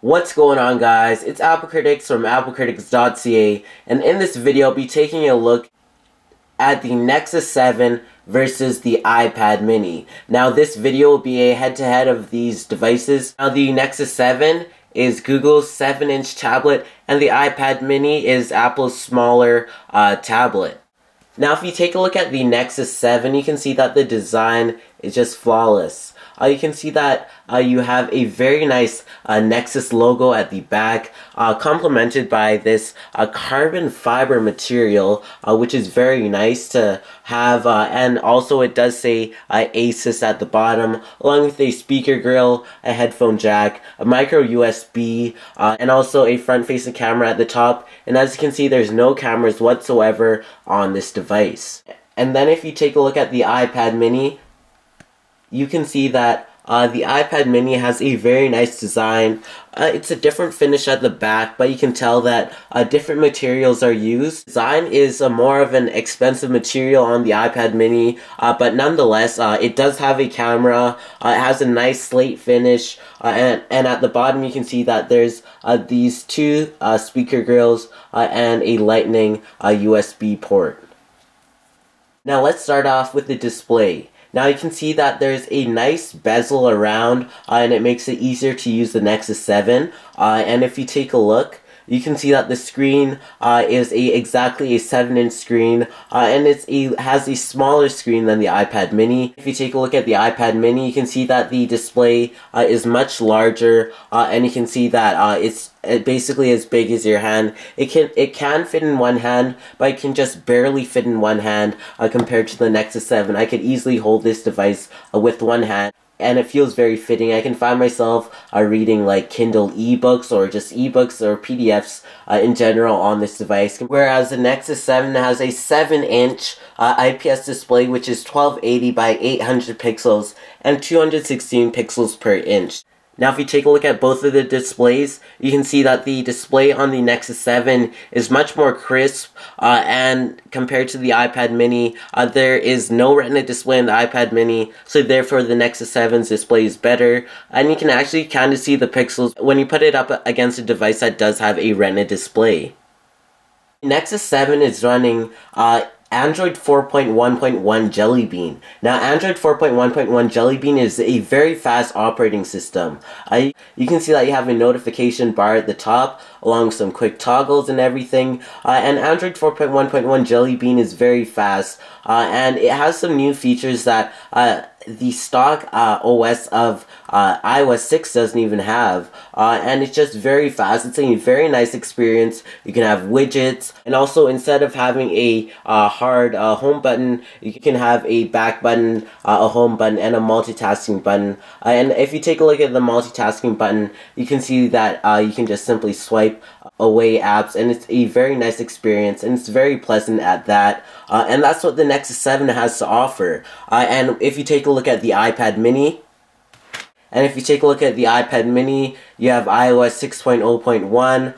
What's going on, guys? It's Apple Critics from applecriticsYT, and in this video I'll be taking a look at the Nexus 7 versus the iPad mini. Now this video will be a head-to-head of these devices. Now the Nexus 7 is Google's 7-inch tablet, and the iPad mini is Apple's smaller tablet. Now if you take a look at the Nexus 7, you can see that the design is just flawless. You can see that you have a very nice Nexus logo at the back, complemented by this carbon fiber material, which is very nice to have, and also it does say Asus at the bottom, along with a speaker grill, a headphone jack, a micro USB, and also a front-facing camera at the top. And as you can see, there's no cameras whatsoever on this device. And then if you take a look at the iPad mini, you can see that the iPad mini has a very nice design. It's a different finish at the back, but you can tell that different materials are used. Design is more of an expensive material on the iPad mini, but nonetheless, it does have a camera. It has a nice slate finish, and at the bottom you can see that there's these two speaker grills and a Lightning USB port. Now let's start off with the display. Now you can see that there's a nice bezel around, and it makes it easier to use the Nexus 7. And if you take a look, you can see that the screen is exactly a 7-inch screen, and has a smaller screen than the iPad mini. If you take a look at the iPad mini, you can see that the display is much larger, and you can see that it's basically as big as your hand. It can fit in one hand, but it can just barely fit in one hand compared to the Nexus 7. I could easily hold this device with one hand, and it feels very fitting. I can find myself reading like Kindle ebooks or just ebooks or PDFs in general on this device. Whereas the Nexus 7 has a 7-inch IPS display, which is 1280 by 800 pixels and 216 pixels per inch. Now if you take a look at both of the displays, you can see that the display on the Nexus 7 is much more crisp, and compared to the iPad mini, there is no Retina display on the iPad mini, so therefore the Nexus 7's display is better, and you can actually kind of see the pixels when you put it up against a device that does have a Retina display. The Nexus 7 is running Android 4.1.1 Jelly Bean. Now, Android 4.1.1 Jelly Bean is a very fast operating system. You can see that you have a notification bar at the top, along with some quick toggles and everything. And Android 4.1.1 Jelly Bean is very fast, and it has some new features that the stock OS of iOS 6 doesn't even have, and it's just very fast. It's a very nice experience. You can have widgets, and also instead of having a hard home button, you can have a back button, a home button, and a multitasking button. And if you take a look at the multitasking button, you can see that you can just simply swipe away apps, and it's a very nice experience, and it's very pleasant at that. And that's what the Nexus 7 has to offer. And if you take a look at the iPad mini, you have iOS 6.0.1.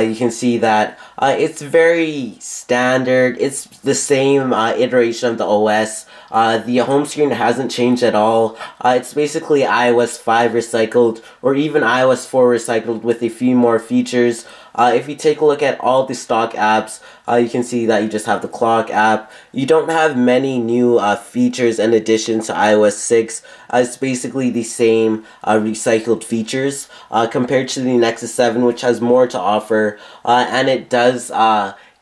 You can see that it's very standard. It's the same iteration of the OS. The home screen hasn't changed at all. It's basically iOS 5 recycled, or even iOS 4 recycled with a few more features. If you take a look at all the stock apps, you can see that you just have the clock app. You don't have many new features and additions to iOS 6. It's basically the same recycled features compared to the Nexus 7, which has more to offer, and it does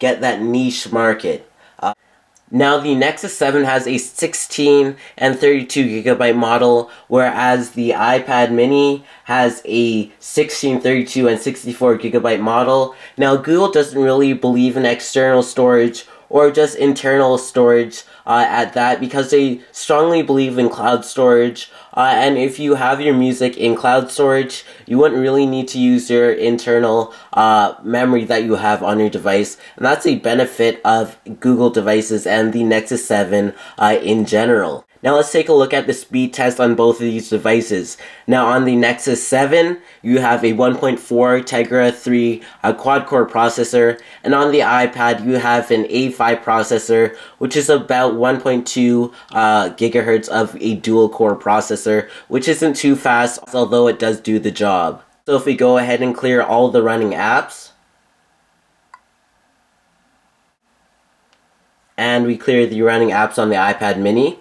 get that niche market. Now the Nexus 7 has a 16 and 32 gigabyte model, whereas the iPad mini has a 16, 32, and 64 gigabyte model. Now Google doesn't really believe in external storage or just internal storage at that, because they strongly believe in cloud storage, and if you have your music in cloud storage, you wouldn't really need to use your internal memory that you have on your device, and that's a benefit of Google devices and the Nexus 7 in general. Now let's take a look at the speed test on both of these devices. Now on the Nexus 7, you have a 1.4 Tegra 3 quad-core processor, and on the iPad you have an A5 processor, which is about 1.2 gigahertz of a dual-core processor, which isn't too fast, although it does do the job. So if we go ahead and clear all the running apps, and we clear the running apps on the iPad mini,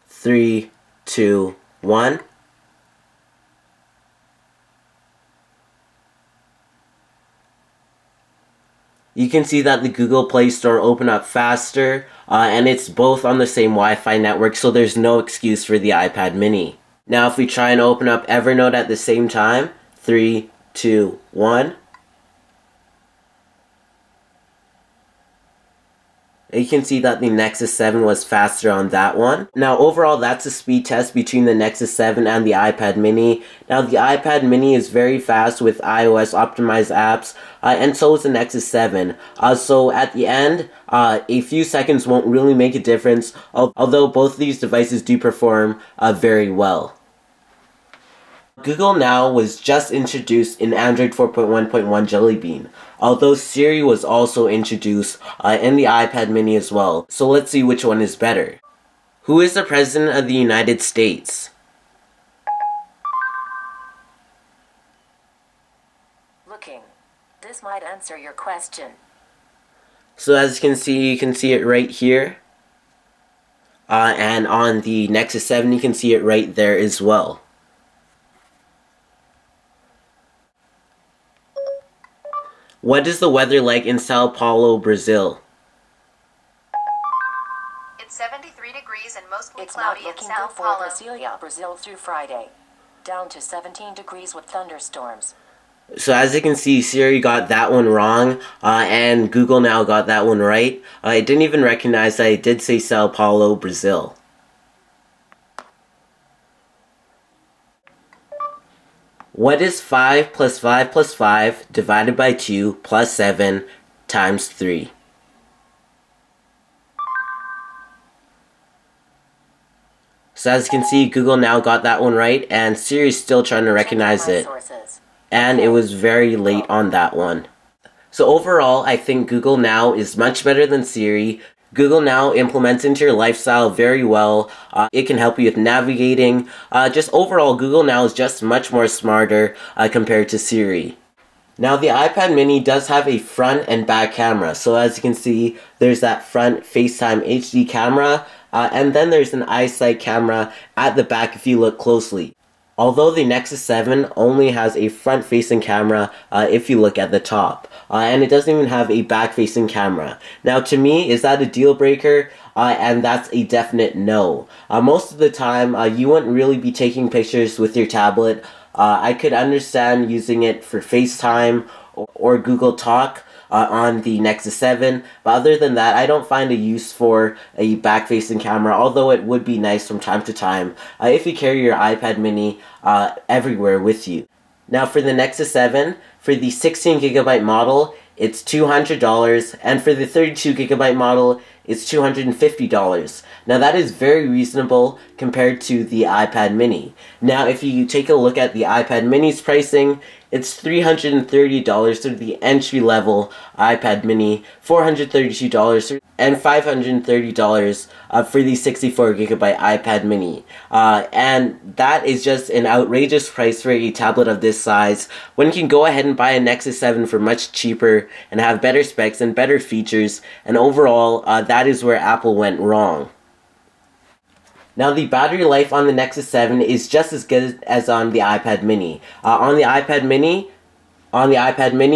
three, two, one. You can see that the Google Play Store opened up faster, and it's both on the same Wi-Fi network, so there's no excuse for the iPad mini. Now if we try and open up Evernote at the same time, 3, 2, 1. You can see that the Nexus 7 was faster on that one. Now overall, that's a speed test between the Nexus 7 and the iPad mini. Now the iPad mini is very fast with iOS optimized apps, and so is the Nexus 7. So at the end, a few seconds won't really make a difference, although both these devices do perform very well. Google Now was just introduced in Android 4.1.1 Jelly Bean, although Siri was also introduced in the iPad mini as well. So let's see which one is better. Who is the President of the United States? Looking. This might answer your question. So as you can see it right here. And on the Nexus 7 you can see it right there as well. What is the weather like in Sao Paulo, Brazil? It's 73 degrees and mostly It's cloudy not in looking Sao good for Paulo. Brasilia, Brazil through Friday. Down to 17 degrees with thunderstorms. So as you can see, Siri got that one wrong, and Google Now got that one right. It didn't even recognize that it did say Sao Paulo, Brazil. What is 5 plus 5 plus 5 divided by 2 plus 7 times 3? So as you can see, Google Now got that one right, and Siri's still trying to recognize it. And it was very late on that one. So overall, I think Google Now is much better than Siri. Google Now implements into your lifestyle very well. It can help you with navigating. Just overall, Google Now is just much more smarter compared to Siri. Now the iPad mini does have a front and back camera. So as you can see, there's that front FaceTime HD camera. And then there's an iSight camera at the back if you look closely. Although the Nexus 7 only has a front-facing camera if you look at the top. And it doesn't even have a back-facing camera. Now to me, is that a deal breaker? And that's a definite no. Most of the time, you wouldn't really be taking pictures with your tablet. I could understand using it for FaceTime or Google Talk on the Nexus 7, but other than that, I don't find a use for a back-facing camera, although it would be nice from time to time if you carry your iPad mini everywhere with you. Now for the Nexus 7, for the 16GB model, it's $200, and for the 32GB model, it's $250. Now that is very reasonable compared to the iPad mini. Now if you take a look at the iPad mini's pricing, it's $330 for the entry-level iPad mini, $432, and $530 for the 64GB iPad mini. And that is just an outrageous price for a tablet of this size, when you can go ahead and buy a Nexus 7 for much cheaper and have better specs and better features, and overall, that is where Apple went wrong. Now the battery life on the Nexus 7 is just as good as on the iPad mini. On the iPad mini,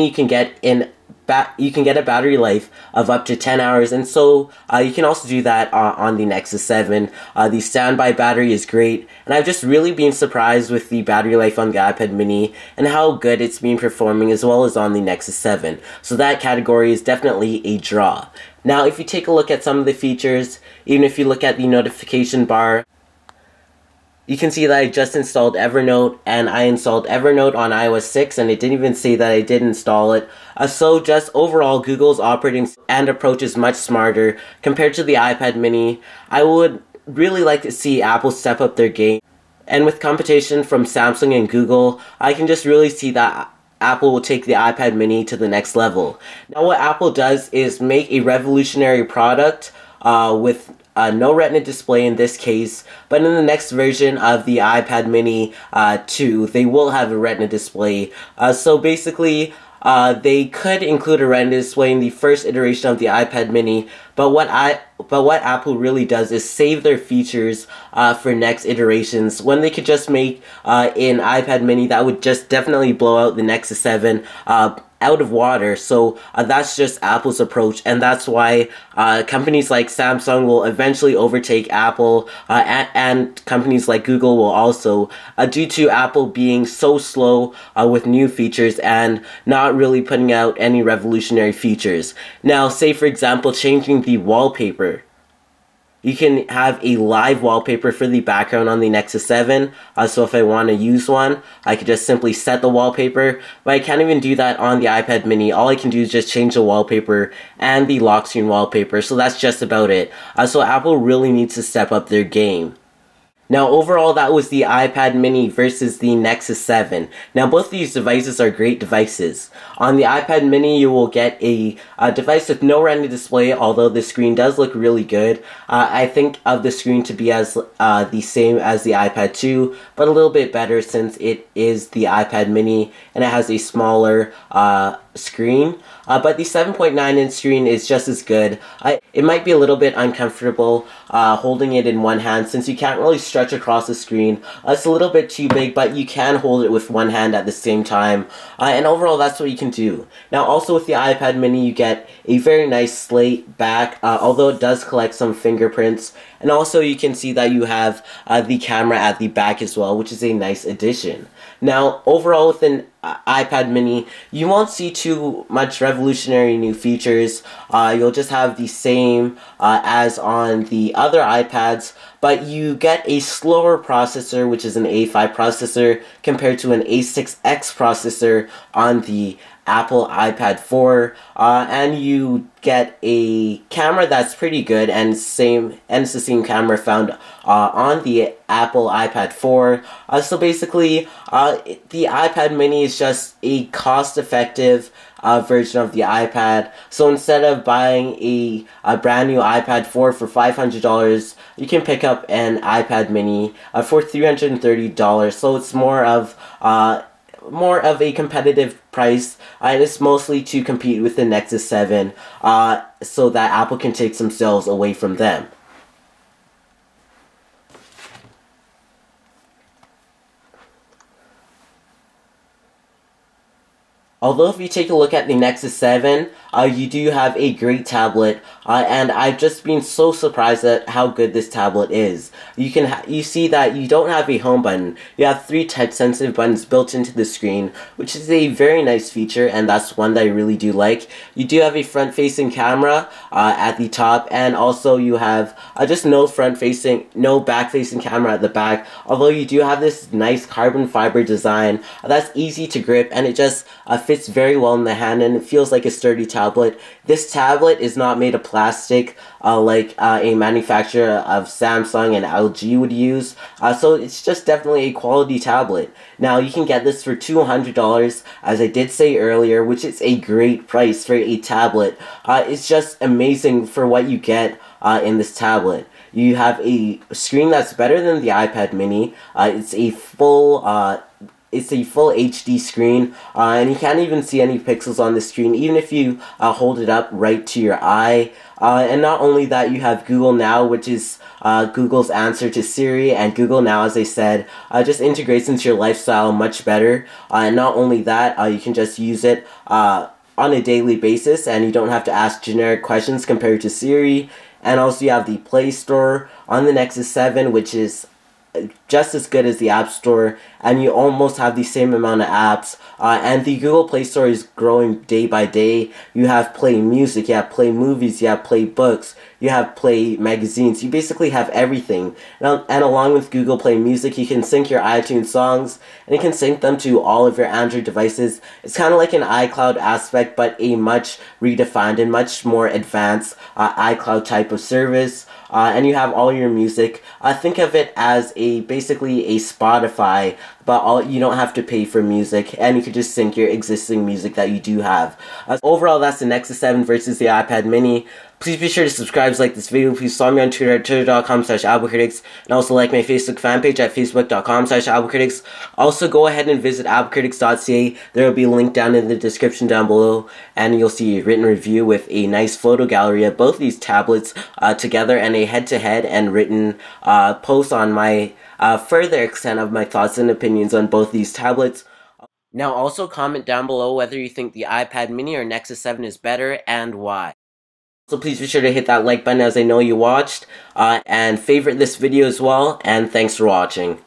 you can get a battery life of up to 10 hours, and so you can also do that on the Nexus 7. The standby battery is great, and I've just really been surprised with the battery life on the iPad mini and how good it's been performing, as well as on the Nexus 7. So that category is definitely a draw. Now if you take a look at some of the features, even if you look at the notification bar, you can see that I just installed Evernote, and I installed Evernote on iOS 6, and it didn't even say that I did install it. So just overall, Google's operating and approach is much smarter compared to the iPad mini. I would really like to see Apple step up their game. And with competition from Samsung and Google, I can just really see that Apple will take the iPad mini to the next level. Now what Apple does is make a revolutionary product with no Retina display in this case, but in the next version of the iPad mini 2, they will have a Retina display. So basically, they could include a Retina display in the first iteration of the iPad mini, but what Apple really does is save their features for next iterations, when they could just make an iPad mini that would just definitely blow out the Nexus 7 out of water. So that's just Apple's approach, and that's why companies like Samsung will eventually overtake Apple, and companies like Google will also, due to Apple being so slow with new features and not really putting out any revolutionary features. Now, say for example, changing the wallpaper. You can have a live wallpaper for the background on the Nexus 7, so if I want to use one, I could just simply set the wallpaper, but I can't even do that on the iPad mini. All I can do is just change the wallpaper and the lock screen wallpaper, so that's just about it. So Apple really needs to step up their game. Now overall, that was the iPad mini versus the Nexus 7. Now both these devices are great devices. On the iPad mini, you will get a device with no Retina display, although the screen does look really good. I think of the screen to be as the same as the iPad 2, but a little bit better since it is the iPad mini and it has a smaller screen. But the 7.9-inch screen is just as good. It might be a little bit uncomfortable holding it in one hand since you can't really stretch across the screen. It's a little bit too big, but you can hold it with one hand at the same time. And overall, that's what you can do. Now, also with the iPad mini, you get a very nice slate back, although it does collect some fingerprints. And also, you can see that you have the camera at the back as well, which is a nice addition. Now, overall with an iPad mini, you won't see too much revolutionary new features. You'll just have the same as on the other iPads, but you get a slower processor, which is an A5 processor, compared to an A6X processor on the Apple iPad 4, and you get a camera that's pretty good, and it's the same camera found on the Apple iPad 4. So basically, the iPad mini is just a cost-effective version of the iPad. So instead of buying a brand new iPad 4 for $500, you can pick up an iPad mini for $330. So it's more of a competitive price, and it's mostly to compete with the Nexus 7, so that Apple can take some sales away from them. Although if you take a look at the Nexus 7, you do have a great tablet, and I've just been so surprised at how good this tablet is. You see that you don't have a home button. You have 3 touch-sensitive buttons built into the screen, which is a very nice feature, and that's one that I really do like. You do have a front-facing camera at the top, and also you have just no back-facing camera at the back, although you do have this nice carbon fiber design that's easy to grip, and it just fits very well in the hand, and it feels like a sturdy tablet. This tablet is not made of plastic like a manufacturer of Samsung and LG would use, so it's just definitely a quality tablet. Now you can get this for $200, as I did say earlier, which is a great price for a tablet. It's just amazing for what you get in this tablet. You have a screen that's better than the iPad mini. It's a full HD screen, and you can't even see any pixels on the screen, even if you hold it up right to your eye. And not only that, you have Google Now, which is Google's answer to Siri, and Google Now, as I said, just integrates into your lifestyle much better. And not only that, you can just use it on a daily basis, and you don't have to ask generic questions compared to Siri. And also you have the Play Store on the Nexus 7, which is just as good as the App Store, and you almost have the same amount of apps, and the Google Play Store is growing day by day. You have Play Music, you have Play Movies, you have Play Books, you have Play Magazines. You basically have everything. And along with Google Play Music, you can sync your iTunes songs, and you can sync them to all of your Android devices. It's kind of like an iCloud aspect, but a much redefined and much more advanced iCloud type of service. And you have all your music. Think of it as basically a Spotify, but you don't have to pay for music, and you can just sync your existing music that you do have. Overall, that's the Nexus 7 versus the iPad mini. Please be sure to subscribe, like this video. Please follow me on Twitter at twitter.com/applecritics, and also like my Facebook fan page at facebook.com/applecritics. Also, go ahead and visit applecritics.ca. There will be a link down in the description down below, and you'll see a written review with a nice photo gallery of both these tablets together, and a head-to-head and written post on my further extent of my thoughts and opinions on both these tablets. Now, also comment down below whether you think the iPad mini or Nexus 7 is better and why. So please be sure to hit that like button as I know you watched, and favorite this video as well, and thanks for watching.